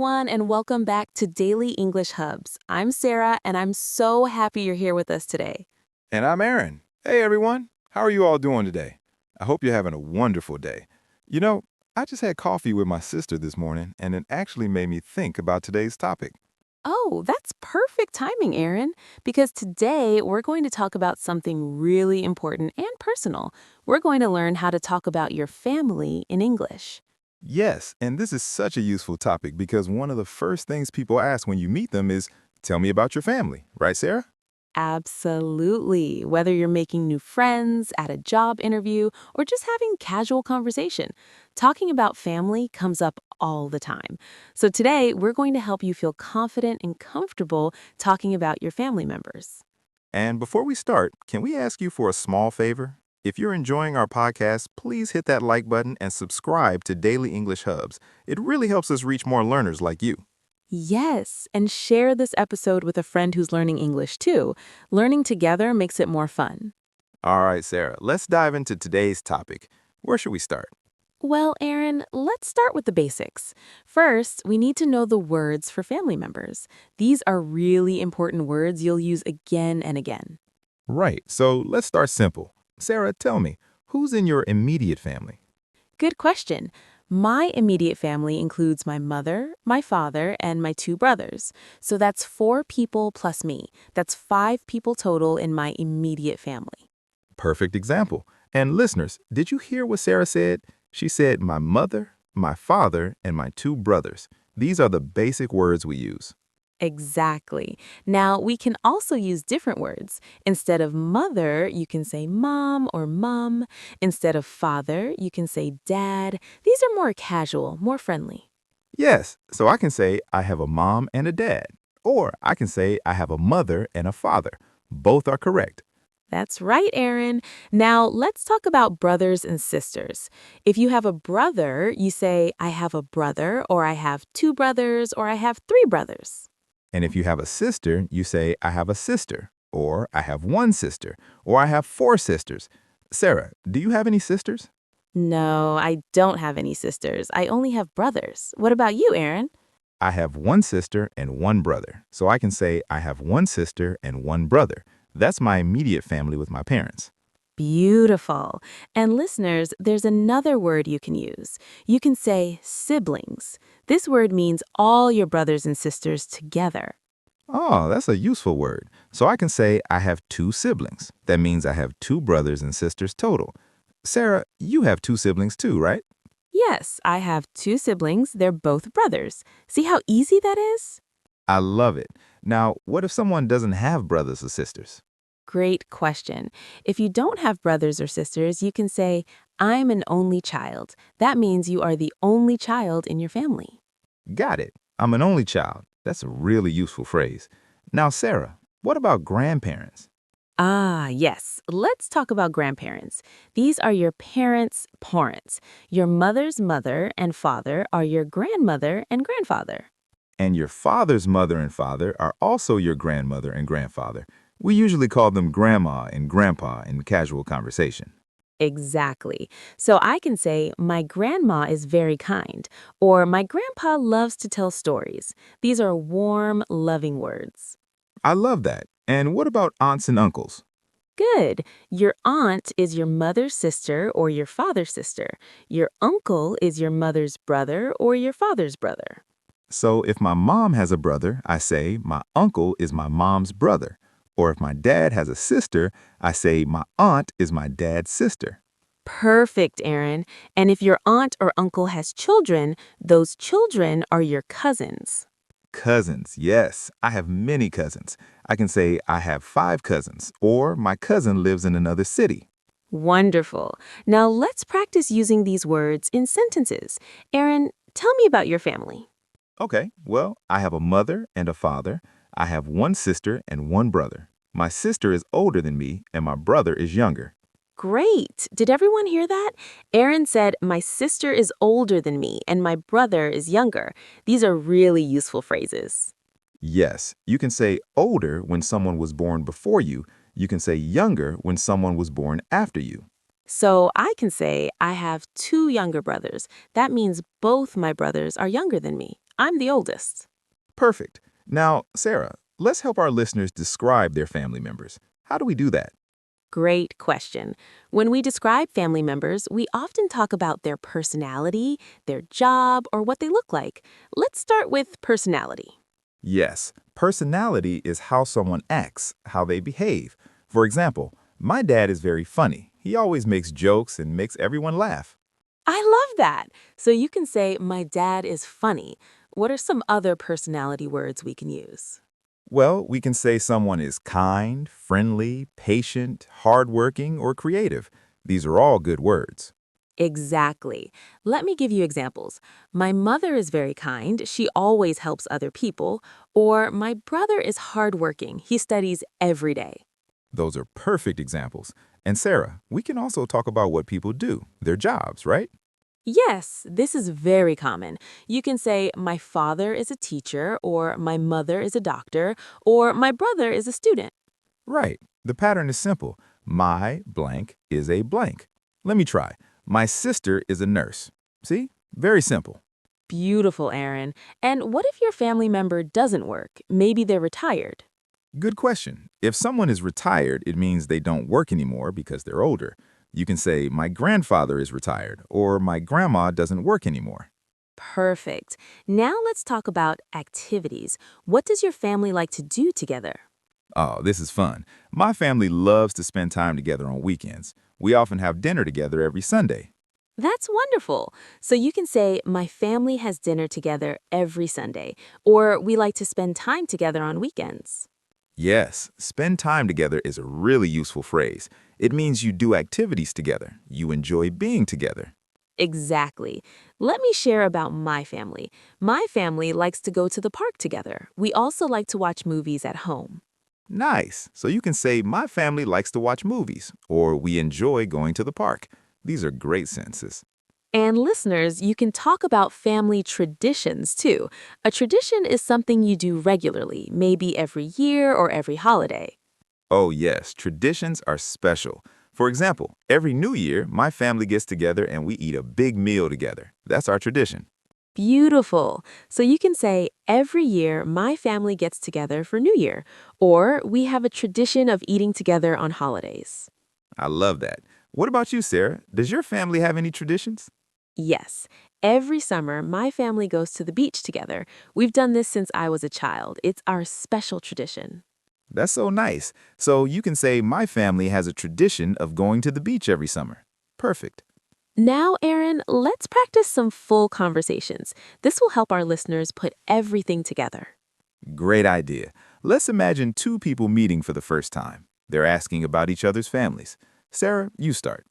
everyone, and welcome back to Daily English Hubs. I'm Sarah, and I'm so happy you're here with us today. And I'm Aaron. Hey, everyone. How are you all doing today? I hope you're having a wonderful day. You know, I just had coffee with my sister this morning, and it actually made me think about today's topic. Oh, that's perfect timing, Erin, because today we're going to talk about something really important and personal. We're going to learn how to talk about your family in English. Yes, and this is such a useful topic because one of the first things people ask when you meet them is, tell me about your family, right, Sarah? Absolutely. Whether you're making new friends, at a job interview, or just having casual conversation, talking about family comes up all the time. So today, we're going to help you feel confident and comfortable talking about your family members. And before we start, can we ask you for a small favor? If you're enjoying our podcast, please hit that like button and subscribe to Daily English Hubs. It really helps us reach more learners like you. Yes, and share this episode with a friend who's learning English too. Learning together makes it more fun. All right, Sarah, let's dive into today's topic. Where should we start? Well, Aaron, let's start with the basics. First, we need to know the words for family members. These are really important words you'll use again and again. Right, so let's start simple. Sarah, tell me, who's in your immediate family? Good question. My immediate family includes my mother, my father, and my two brothers. So that's 4 people plus me. That's 5 people total in my immediate family. Perfect example. And listeners, did you hear what Sarah said? She said, my mother, my father, and my two brothers. These are the basic words we use. Exactly. Now, we can also use different words. Instead of mother, you can say mom or mum. Instead of father, you can say dad. These are more casual, more friendly. Yes, so I can say I have a mom and a dad. Or I can say I have a mother and a father. Both are correct. That's right, Aaron. Now, let's talk about brothers and sisters. If you have a brother, you say, I have a brother, or I have 2 brothers, or I have 3 brothers. And if you have a sister, you say I have a sister. Or I have one sister. Or I have 4 sisters. Sarah, do you have any sisters? No, I don't have any sisters. I only have brothers. What about you, Aaron? I have one sister and one brother. So I can say I have one sister and one brother. That's my immediate family with my parents. Beautiful. And listeners, there's another word you can use. You can say siblings. This word means all your brothers and sisters together. Oh, that's a useful word. So I can say I have 2 siblings. That means I have 2 brothers and sisters total. Sarah, you have 2 siblings too, right? Yes, I have 2 siblings. They're both brothers. See how easy that is? I love it. Now, what if someone doesn't have brothers or sisters? Great question. If you don't have brothers or sisters, you can say, I'm an only child. That means you are the only child in your family. Got it. I'm an only child. That's a really useful phrase. Now, Sarah, what about grandparents? Ah, yes. Let's talk about grandparents. These are your parents' parents. Your mother's mother and father are your grandmother and grandfather. And your father's mother and father are also your grandmother and grandfather. We usually call them grandma and grandpa in casual conversation. Exactly. So I can say, my grandma is very kind, or my grandpa loves to tell stories. These are warm, loving words. I love that. And what about aunts and uncles? Good. Your aunt is your mother's sister or your father's sister. Your uncle is your mother's brother or your father's brother. So if my mom has a brother, I say my uncle is my mom's brother. Or if my dad has a sister, I say my aunt is my dad's sister. Perfect, Aaron. And if your aunt or uncle has children, those children are your cousins. Cousins, yes, I have many cousins. I can say I have 5 cousins, or my cousin lives in another city. Wonderful. Now let's practice using these words in sentences. Aaron, tell me about your family. Okay, well, I have a mother and a father. I have one sister and one brother. My sister is older than me, and my brother is younger. Great. Did everyone hear that? Aaron said, my sister is older than me and my brother is younger. These are really useful phrases. Yes, you can say older when someone was born before you. You can say younger when someone was born after you. So I can say, I have 2 younger brothers. That means both my brothers are younger than me. I'm the oldest. Perfect. Now, Sarah, let's help our listeners describe their family members. How do we do that? Great question. When we describe family members, we often talk about their personality, their job, or what they look like. Let's start with personality. Yes, personality is how someone acts, how they behave. For example, my dad is very funny. He always makes jokes and makes everyone laugh. I love that. So you can say, my dad is funny. What are some other personality words we can use? Well, we can say someone is kind, friendly, patient, hardworking, or creative. These are all good words. Exactly. Let me give you examples. My mother is very kind. She always helps other people. Or my brother is hardworking. He studies every day. Those are perfect examples. And Sarah, we can also talk about what people do, their jobs, right? Yes, this is very common. You can say, my father is a teacher, or my mother is a doctor, or my brother is a student. Right. The pattern is simple. My blank is a blank. Let me try. My sister is a nurse. See? Very simple. Beautiful, Erin. And what if your family member doesn't work? Maybe they're retired. Good question. If someone is retired, it means they don't work anymore because they're older. You can say, my grandfather is retired, or my grandma doesn't work anymore. Perfect. Now let's talk about activities. What does your family like to do together? Oh, this is fun. My family loves to spend time together on weekends. We often have dinner together every Sunday. That's wonderful. So you can say, my family has dinner together every Sunday, or we like to spend time together on weekends. Yes, spend time together is a really useful phrase. It means you do activities together. You enjoy being together. Exactly. Let me share about my family. My family likes to go to the park together. We also like to watch movies at home. Nice. So you can say, my family likes to watch movies, or we enjoy going to the park. These are great sentences. And listeners, you can talk about family traditions too. A tradition is something you do regularly, maybe every year or every holiday. Oh, yes, traditions are special. For example, every New Year, my family gets together and we eat a big meal together. That's our tradition. Beautiful. So you can say, every year my family gets together for New Year, or we have a tradition of eating together on holidays. I love that. What about you, Sarah? Does your family have any traditions? Yes, every summer my family goes to the beach together. We've done this since I was a child. It's our special tradition. That's so nice. So you can say, my family has a tradition of going to the beach every summer. Perfect. Now, Erin, let's practice some full conversations. This will help our listeners put everything together. Great idea. Let's imagine two people meeting for the first time. They're asking about each other's families. Sarah, you start.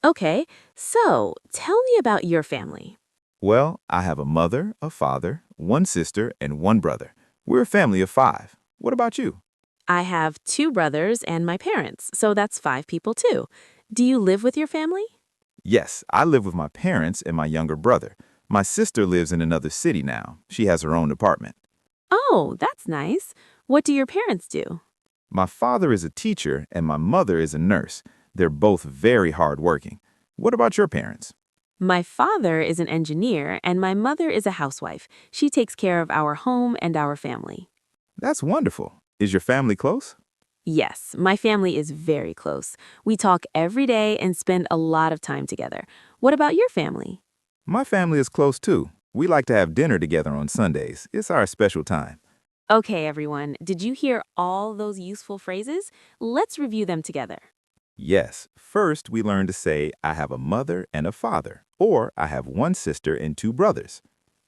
Okay, so tell me about your family. Well, I have a mother, a father, one sister, and one brother. We're a family of five. What about you? I have two brothers and my parents, so that's five people too. Do you live with your family? Yes, I live with my parents and my younger brother. My sister lives in another city now. She has her own apartment. Oh, that's nice. What do your parents do? My father is a teacher and my mother is a nurse. They're both very hardworking. What about your parents? My father is an engineer and my mother is a housewife. She takes care of our home and our family. That's wonderful. Is your family close? Yes, my family is very close. We talk every day and spend a lot of time together. What about your family? My family is close too. We like to have dinner together on Sundays. It's our special time. Okay, everyone, did you hear all those useful phrases? Let's review them together. Yes, first we learn to say, I have a mother and a father, or I have one sister and two brothers.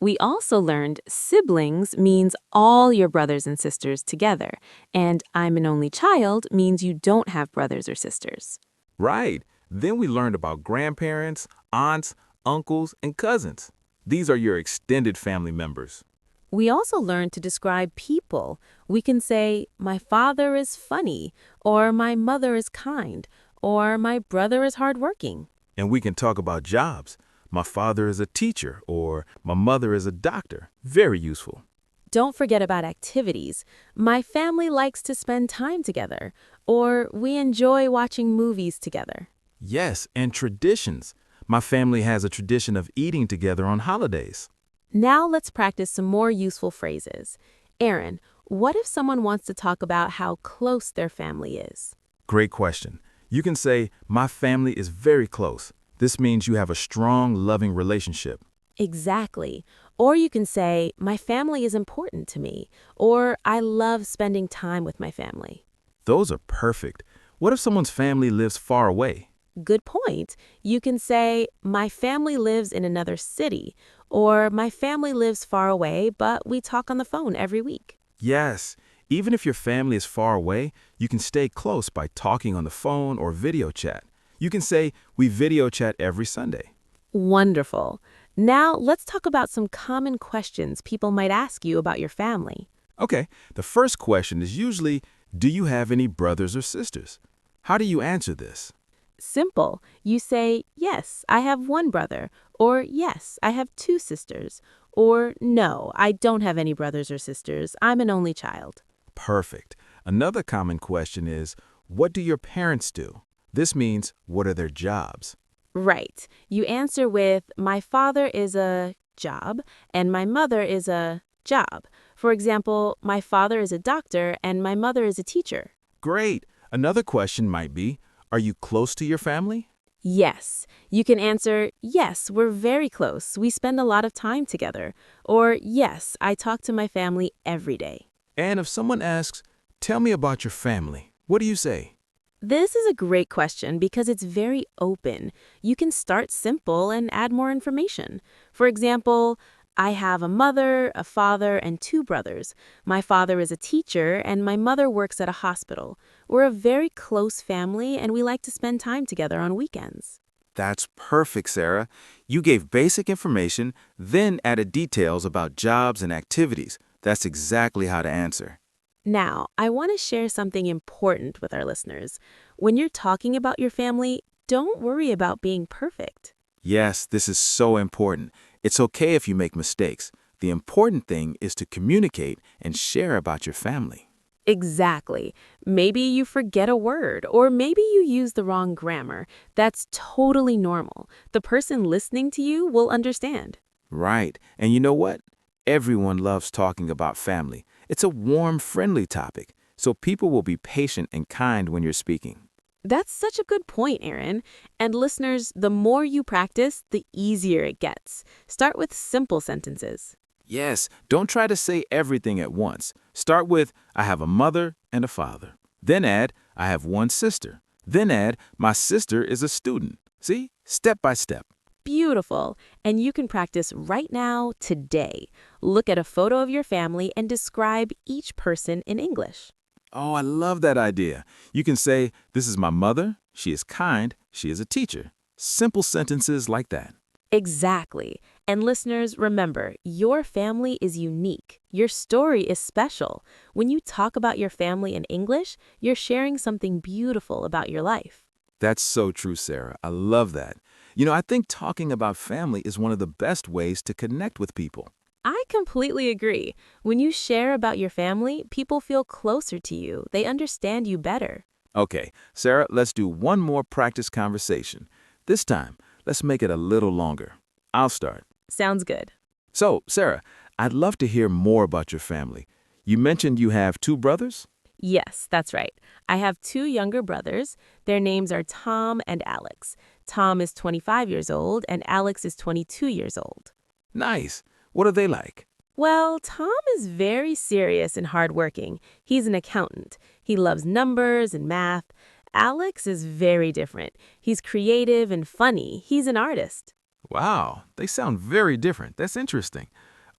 We also learned siblings means all your brothers and sisters together, and I'm an only child means you don't have brothers or sisters. Right. Then we learned about grandparents, aunts, uncles, and cousins. These are your extended family members. We also learned to describe people. We can say, my father is funny, or my mother is kind, or my brother is hardworking. And we can talk about jobs. My father is a teacher, or my mother is a doctor. Very useful. Don't forget about activities. My family likes to spend time together, or we enjoy watching movies together. Yes, and traditions. My family has a tradition of eating together on holidays. Now let's practice some more useful phrases. Erin, what if someone wants to talk about how close their family is? Great question. You can say, my family is very close. This means you have a strong, loving relationship. Exactly. Or you can say, my family is important to me, or I love spending time with my family. Those are perfect. What if someone's family lives far away? Good point. You can say, my family lives in another city, or my family lives far away, but we talk on the phone every week. Yes. Even if your family is far away, you can stay close by talking on the phone or video chat. You can say, we video chat every Sunday. Wonderful. Now let's talk about some common questions people might ask you about your family. Okay, the first question is usually, do you have any brothers or sisters? How do you answer this? Simple. You say, yes, I have one brother, or yes, I have two sisters, or no, I don't have any brothers or sisters. I'm an only child. Perfect. Another common question is, what do your parents do? This means, what are their jobs? Right. You answer with, my father is a job and my mother is a job. For example, my father is a doctor and my mother is a teacher. Great. Another question might be, are you close to your family? Yes. You can answer, yes, we're very close. We spend a lot of time together. Or, yes, I talk to my family every day. And if someone asks, tell me about your family, what do you say? This is a great question because it's very open. You can start simple and add more information. For example, I have a mother, a father, and two brothers. My father is a teacher and my mother works at a hospital. We're a very close family and we like to spend time together on weekends. That's perfect, Sarah. You gave basic information, then added details about jobs and activities. That's exactly how to answer. Now, I want to share something important with our listeners. When you're talking about your family, don't worry about being perfect. Yes, this is so important. It's okay if you make mistakes. The important thing is to communicate and share about your family. Exactly. Maybe you forget a word, or maybe you use the wrong grammar. That's totally normal. The person listening to you will understand. Right. And you know what? Everyone loves talking about family. It's a warm, friendly topic, so people will be patient and kind when you're speaking. That's such a good point, Erin. And listeners, the more you practice, the easier it gets. Start with simple sentences. Yes, don't try to say everything at once. Start with, I have a mother and a father. Then add, I have one sister. Then add, my sister is a student. See? Step by step. Beautiful. And you can practice right now, today. Look at a photo of your family and describe each person in English. Oh, I love that idea. You can say, this is my mother, she is kind, she is a teacher. Simple sentences like that. Exactly. And listeners, remember, your family is unique. Your story is special. When you talk about your family in English, you're sharing something beautiful about your life. That's so true, Sarah. I love that. I think talking about family is one of the best ways to connect with people. I completely agree. When you share about your family, people feel closer to you. They understand you better. Okay, Sarah, let's do one more practice conversation. This time, let's make it a little longer. I'll start. Sounds good. So, Sarah, I'd love to hear more about your family. You mentioned you have two brothers? Yes, that's right. I have two younger brothers. Their names are Tom and Alex. Tom is 25 years old and Alex is 22 years old. Nice. What are they like? Well, Tom is very serious and hardworking. He's an accountant. He loves numbers and math. Alex is very different. He's creative and funny. He's an artist. Wow, they sound very different. That's interesting.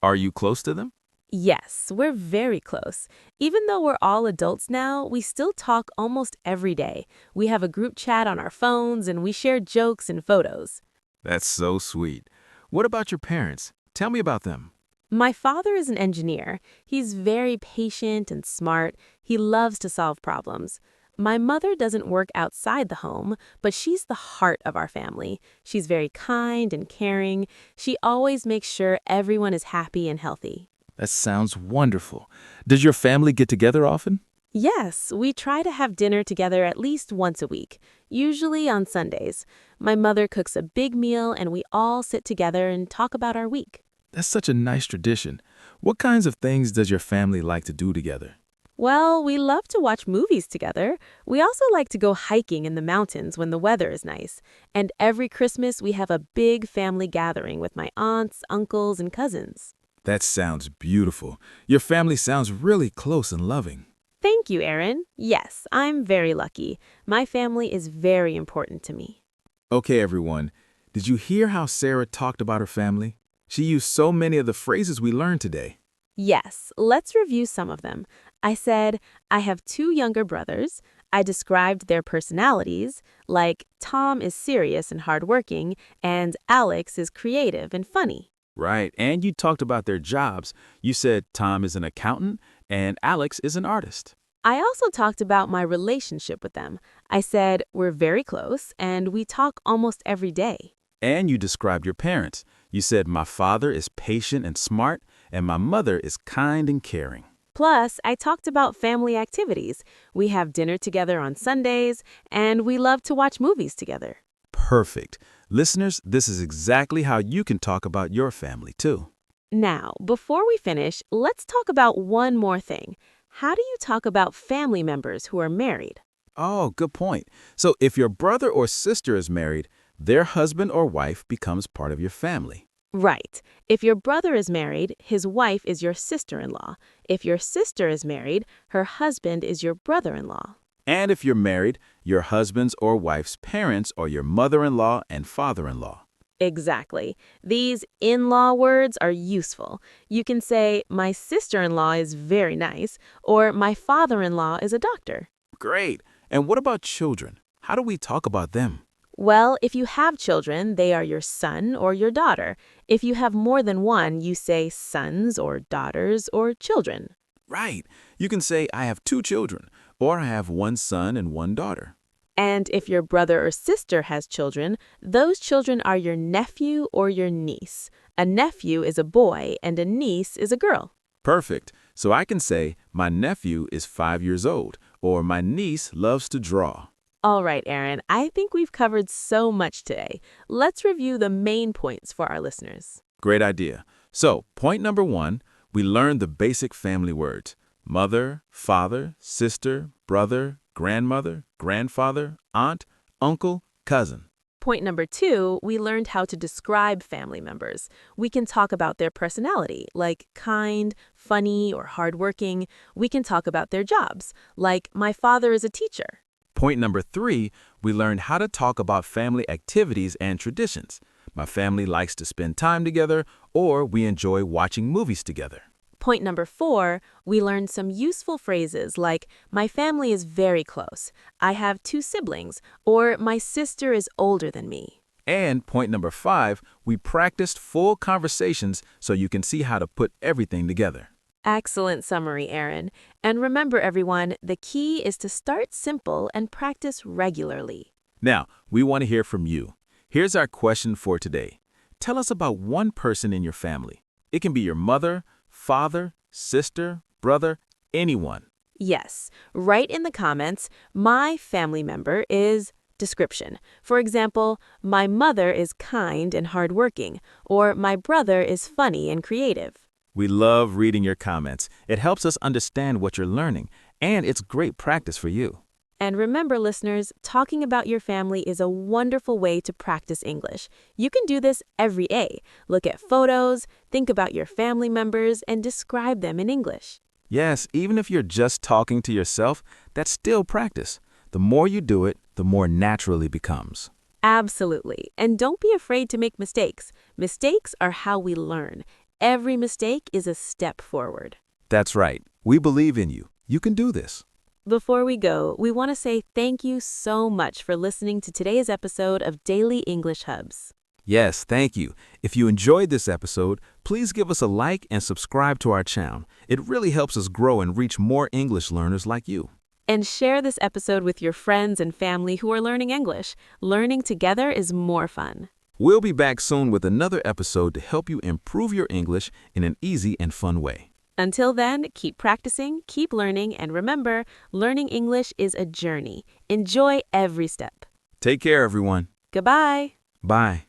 Are you close to them? Yes, we're very close. Even though we're all adults now, we still talk almost every day. We have a group chat on our phones and we share jokes and photos. That's so sweet. What about your parents? Tell me about them. My father is an engineer. He's very patient and smart. He loves to solve problems. My mother doesn't work outside the home, but she's the heart of our family. She's very kind and caring. She always makes sure everyone is happy and healthy. That sounds wonderful. Does your family get together often? Yes, we try to have dinner together at least once a week, usually on Sundays. My mother cooks a big meal and we all sit together and talk about our week. That's such a nice tradition. What kinds of things does your family like to do together? Well, we love to watch movies together. We also like to go hiking in the mountains when the weather is nice. And every Christmas, we have a big family gathering with my aunts, uncles, and cousins. That sounds beautiful. Your family sounds really close and loving. Thank you, Erin. Yes, I'm very lucky. My family is very important to me. Okay, everyone. Did you hear how Sarah talked about her family? She used so many of the phrases we learned today. Yes, let's review some of them. I said, I have two younger brothers. I described their personalities, like Tom is serious and hardworking, and Alex is creative and funny. Right, and you talked about their jobs. You said Tom is an accountant and Alex is an artist. I also talked about my relationship with them. I said, we're very close, and we talk almost every day. And you described your parents. You said my father is patient and smart, and my mother is kind and caring. Plus, I talked about family activities. We have dinner together on Sundays, and we love to watch movies together. Perfect. Listeners, this is exactly how you can talk about your family, too. Now, before we finish, let's talk about one more thing. How do you talk about family members who are married? Oh, good point. So if your brother or sister is married, their husband or wife becomes part of your family. Right. If your brother is married, his wife is your sister-in-law. If your sister is married, her husband is your brother-in-law. And if you're married, your husband's or wife's parents are your mother-in-law and father-in-law. Exactly. These in-law words are useful. You can say, my sister-in-law is very nice, or my father-in-law is a doctor. Great. And what about children? How do we talk about them? Well, if you have children, they are your son or your daughter. If you have more than one, you say sons or daughters or children. Right. You can say, I have two children, or I have one son and one daughter. And if your brother or sister has children, those children are your nephew or your niece. A nephew is a boy and a niece is a girl. Perfect. So I can say, my nephew is 5 years old, or my niece loves to draw. All right, Erin, I think we've covered so much today. Let's review the main points for our listeners. Great idea. So, point number 1, we learned the basic family words: mother, father, sister, brother, grandmother, grandfather, aunt, uncle, cousin. Point number 2, we learned how to describe family members. We can talk about their personality, like kind, funny, or hardworking. We can talk about their jobs, like my father is a teacher. Point number 3, we learned how to talk about family activities and traditions. My family likes to spend time together, or we enjoy watching movies together. Point number 4, we learned some useful phrases like, my family is very close, I have 2 siblings, or my sister is older than me. And point number 5, we practiced full conversations so you can see how to put everything together. Excellent summary, Erin. And remember, everyone, the key is to start simple and practice regularly. Now, we want to hear from you. Here's our question for today. Tell us about one person in your family. It can be your mother, father, sister, brother, anyone. Yes, write in the comments, my family member is description. For example, my mother is kind and hardworking, or my brother is funny and creative. We love reading your comments. It helps us understand what you're learning, and it's great practice for you. And remember, listeners, talking about your family is a wonderful way to practice English. You can do this every day. Look at photos, think about your family members, and describe them in English. Yes, even if you're just talking to yourself, that's still practice. The more you do it, the more natural it becomes. Absolutely. And don't be afraid to make mistakes. Mistakes are how we learn. Every mistake is a step forward. That's right. We believe in you. You can do this. Before we go, we want to say thank you so much for listening to today's episode of Daily English Hubs. Yes, thank you. If you enjoyed this episode, please give us a like and subscribe to our channel. It really helps us grow and reach more English learners like you. And share this episode with your friends and family who are learning English. Learning together is more fun. We'll be back soon with another episode to help you improve your English in an easy and fun way. Until then, keep practicing, keep learning, and remember, learning English is a journey. Enjoy every step. Take care, everyone. Goodbye. Bye.